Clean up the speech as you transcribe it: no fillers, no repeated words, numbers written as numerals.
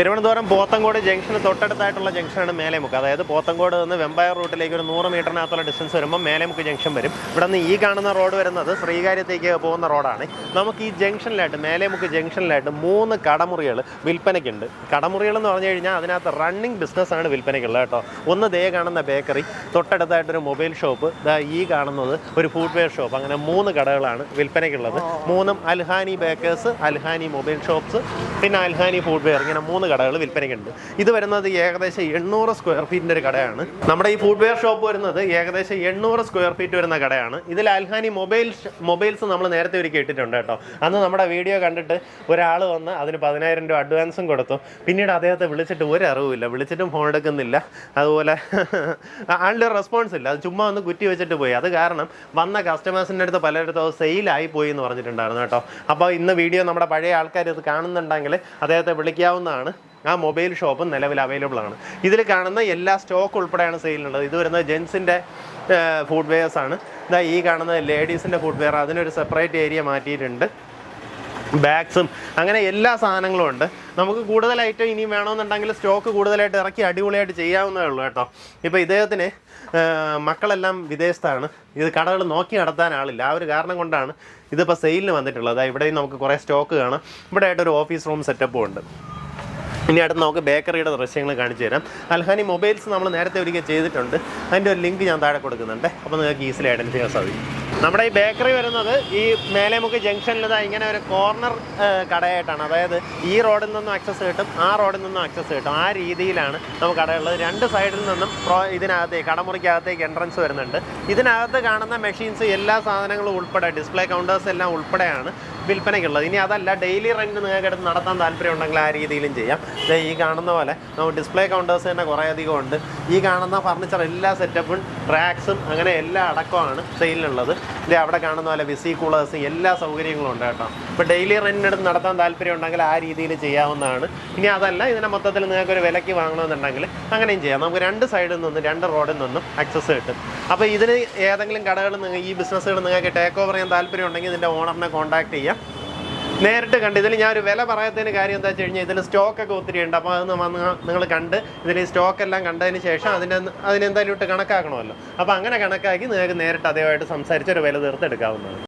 Thiruvananthapuram Pothencode junction തൊട്ടടുത്തായിട്ടുള്ള ജംഗ്ഷനാണ് മേലേമുക്ക്. അതായത് പോത്തങ്കോട് നിന്ന് വെമ്പായർ റൂട്ടിലേക്ക് ഒരു 100 മീറ്ററിനകത്തുള്ള ഡിസ്റ്റൻസ് വരുമ്പോൾ മേലേമുക്ക് ജംഗ്ഷൻ വരും. ഇവിടെ നിന്ന് ഈ കാണുന്ന റോഡ് വരുന്നത് ശ്രീകാര്യത്തേക്ക് പോകുന്ന റോഡാണ്. നമുക്ക് ഈ ജംഗ്ഷനിലായിട്ട് മേലേമുക്ക് ജംഗ്ഷനിലായിട്ട് 3 കടമുറികൾ വിൽപ്പനയ്ക്കുണ്ട്. കടമുറികൾ എന്ന് പറഞ്ഞു കഴിഞ്ഞാൽ അതിനകത്ത് റണ്ണിങ് ബിസിനസ്സാണ് വിൽപ്പനയ്ക്കുള്ളത് കേട്ടോ. ഒന്ന് ദേ കാണുന്ന ബേക്കറി, തൊട്ടടുത്തായിട്ടൊരു മൊബൈൽ ഷോപ്പ്, ഈ കാണുന്നത് ഒരു ഫുഡ്വെയർ ഷോപ്പ്. അങ്ങനെ 3 കടകളാണ് വിൽപ്പനയ്ക്കുള്ളത്. 3ഉം അൽഹാനി ബേക്കേഴ്സ്, അൽഹാനി മൊബൈൽ ഷോപ്സ്, പിന്നെ അൽഹാനി ഫുഡ്വെയർ. ഇങ്ങനെ 3 കടകൾ വിൽപ്പനയ്ക്കുണ്ട്. ഇത് വരുന്നത് ഏകദേശം 800 സ്ക്വയർ ഫീറ്റിൻ്റെ ഒരു കടയാണ്. നമ്മുടെ ഈ ഫുഡ്വെയർ ഷോപ്പ് വരുന്നത് ഏകദേശം 800 സ്ക്വയർ ഫീറ്റ് വരുന്ന കടയാണ്. ഇതിൽ അൽഹാനി മൊബൈൽസ് നമ്മൾ നേരത്തെ ഒരിക്കൽ ഇട്ടിട്ടുണ്ട് കേട്ടോ. അന്ന് നമ്മുടെ വീഡിയോ കണ്ടിട്ട് ഒരാൾ വന്ന് അതിന് 10,000 രൂപ അഡ്വാൻസും കൊടുത്തു. പിന്നീട് അദ്ദേഹത്തെ വിളിച്ചിട്ട് ഒരു അറിവില്ല, വിളിച്ചിട്ടും ഫോൺ എടുക്കുന്നില്ല. അതുപോലെ ആളുടെ റെസ്പോൺസ് ഇല്ല. അത് ചുമ്മാ ഒന്ന് കുറ്റി വെച്ചിട്ട് പോയി. അത് കാരണം വന്ന കസ്റ്റമേഴ്സിൻ്റെ അടുത്ത് പലയിടത്തും അത് സെയിലായി പോയി എന്ന് പറഞ്ഞിട്ടുണ്ടായിരുന്നു കേട്ടോ. അപ്പോൾ ഇന്ന് വീഡിയോ നമ്മുടെ പഴയ ആൾക്കാർ ഇത് കാണുന്നുണ്ടെങ്കിൽ അദ്ദേഹത്തെ വിളിക്കാവുന്നതാണ്. ആ മൊബൈൽ ഷോപ്പ് നിലവിൽ അവൈലബിൾ ആണ്. ഇതിൽ കാണുന്ന എല്ലാ സ്റ്റോക്ക് ഉൾപ്പെടെയാണ് സെയിലുള്ളത്. ഇത് വരുന്നത് ജെൻസിൻ്റെ ഫുഡ്വെയർസ് ആണ്. ഇതാ ഈ കാണുന്നത് ലേഡീസിൻ്റെ ഫുഡ്വെയർ. അതിനൊരു സെപ്പറേറ്റ് ഏരിയ മാറ്റിയിട്ടുണ്ട്. ബാഗ്സും അങ്ങനെ എല്ലാ സാധനങ്ങളും ഉണ്ട്. നമുക്ക് കൂടുതലായിട്ട് ഇനിയും വേണമെന്നുണ്ടെങ്കിൽ സ്റ്റോക്ക് കൂടുതലായിട്ട് ഇറക്കി അടിപൊളിയായിട്ട് ചെയ്യാവുന്നതേ ഉള്ളൂ കേട്ടോ. ഇപ്പോൾ ഇദ്ദേഹത്തിന് മക്കളെല്ലാം വിദേശത്താണ്. ഇത് കടകൾ നോക്കി നടത്താൻ ആളില്ല. ആ ഒരു കാരണം കൊണ്ടാണ് ഇതിപ്പോൾ സെയിലിന് വന്നിട്ടുള്ളത്. ഇവിടെയും നമുക്ക് കുറേ സ്റ്റോക്ക് കാണാം. ഇവിടെ ആയിട്ടൊരു ഓഫീസ് റൂം സെറ്റപ്പും ഉണ്ട്. ഇനി അടുത്ത് നമുക്ക് ബേക്കറിയുടെ ദൃശ്യങ്ങൾ കാണിച്ചു തരാം. അൽഹാനി മൊബൈൽസ് നമ്മൾ നേരത്തെ ഒരിക്കൽ ചെയ്തിട്ടുണ്ട്. അതിൻ്റെ ഒരു ലിങ്ക് ഞാൻ താഴെ കൊടുക്കുന്നുണ്ട്. അപ്പോൾ നിങ്ങൾക്ക് ഈസിലി ഐഡൻറ്റിഫൈ ചെയ്യാൻ സാധിക്കും. നമ്മുടെ ഈ ബേക്കറി വരുന്നത് ഈ മേലേമുക്ക് ജംഗ്ഷനിൽ ഇങ്ങനെ ഒരു കോർണർ കടയായിട്ടാണ്. അതായത് ഈ റോഡിൽ നിന്നും ആക്സസ് കിട്ടും, ആ റോഡിൽ നിന്നും ആക്സസ് കിട്ടും. ആ രീതിയിലാണ് നമുക്ക് കടയുള്ളത്. 2 സൈഡിൽ നിന്നും ഇതിനകത്തേക്ക് കടമുറിക്കകത്തേക്ക് എൻട്രൻസ് വരുന്നുണ്ട്. ഇതിനകത്ത് കാണുന്ന മെഷീൻസ് എല്ലാ സാധനങ്ങളും ഉൾപ്പെടെ ഡിസ്പ്ലേ കൗണ്ടേഴ്സ് എല്ലാം ഉൾപ്പെടെയാണ് വിൽപ്പനയ്ക്കുള്ളത്. ഇനി അതല്ല, ഡെയിലി റെൻറ്റ് നിങ്ങൾക്ക് എടുത്ത് നടത്താൻ താല്പര്യം ഉണ്ടെങ്കിൽ ആ രീതിയിലും ചെയ്യാം. ഈ കാണുന്ന പോലെ നമുക്ക് ഡിസ്പ്ലേ കൗണ്ടേഴ്സ് തന്നെ കുറേ അധികം ഉണ്ട്. ഈ കാണുന്ന ഫർണിച്ചർ എല്ലാ സെറ്റപ്പും ട്രാക്സും അങ്ങനെ എല്ലാം അടക്കമാണ് സെയിലിനുള്ളത്. അവിടെ കാണുന്ന പോലെ വിസി കൂളേഴ്സ് എല്ലാ സൗകര്യങ്ങളും ഉണ്ട് കേട്ടോ. ഇപ്പോൾ ഡെയിലി റെൻറ്റ് എടുത്ത് നടത്താൻ താല്പര്യം ഉണ്ടെങ്കിൽ ആ രീതിയിൽ ചെയ്യാവുന്നതാണ്. ഇനി അതല്ല, ഇതിനെ മൊത്തത്തിൽ നിങ്ങൾക്കൊരു വിലയ്ക്ക് വാങ്ങണമെന്നുണ്ടെങ്കിൽ അങ്ങനെയും ചെയ്യാം. നമുക്ക് 2 സൈഡിൽ നിന്നും 2 റോഡിൽ നിന്നും ആക്സസ് കിട്ടും. അപ്പോൾ ഇതിന് ഏതെങ്കിലും കടകൾ ഈ ബിസിനസ്സുകൾ നിങ്ങൾക്ക് ടേക്ക് ഓവർ ചെയ്യാൻ താല്പര്യം ഉണ്ടെങ്കിൽ ഇതിൻ്റെ ഓണറിനെ കോൺടാക്ട് ചെയ്യാം. നേരിട്ട് കണ്ട് ഇതിൽ ഞാൻ ഒരു വില പറയാത്തതിന് കാര്യം എന്താ വെച്ച് കഴിഞ്ഞാൽ ഇതിൽ സ്റ്റോക്കൊക്കെ ഒത്തിരി ഉണ്ട്. അപ്പോൾ അത് നിങ്ങൾ കണ്ട് ഇതിൽ സ്റ്റോക്കെല്ലാം കണ്ടതിന് ശേഷം അതിനെന്തായാലും ഇട്ട് കണക്കാക്കണമല്ലോ. അപ്പോൾ അങ്ങനെ കണക്കാക്കി നിങ്ങൾക്ക് നേരിട്ട് അദ്ദേഹമായിട്ട് സംസാരിച്ച് ഒരു വില തീർത്തെടുക്കാവുന്നതാണ്.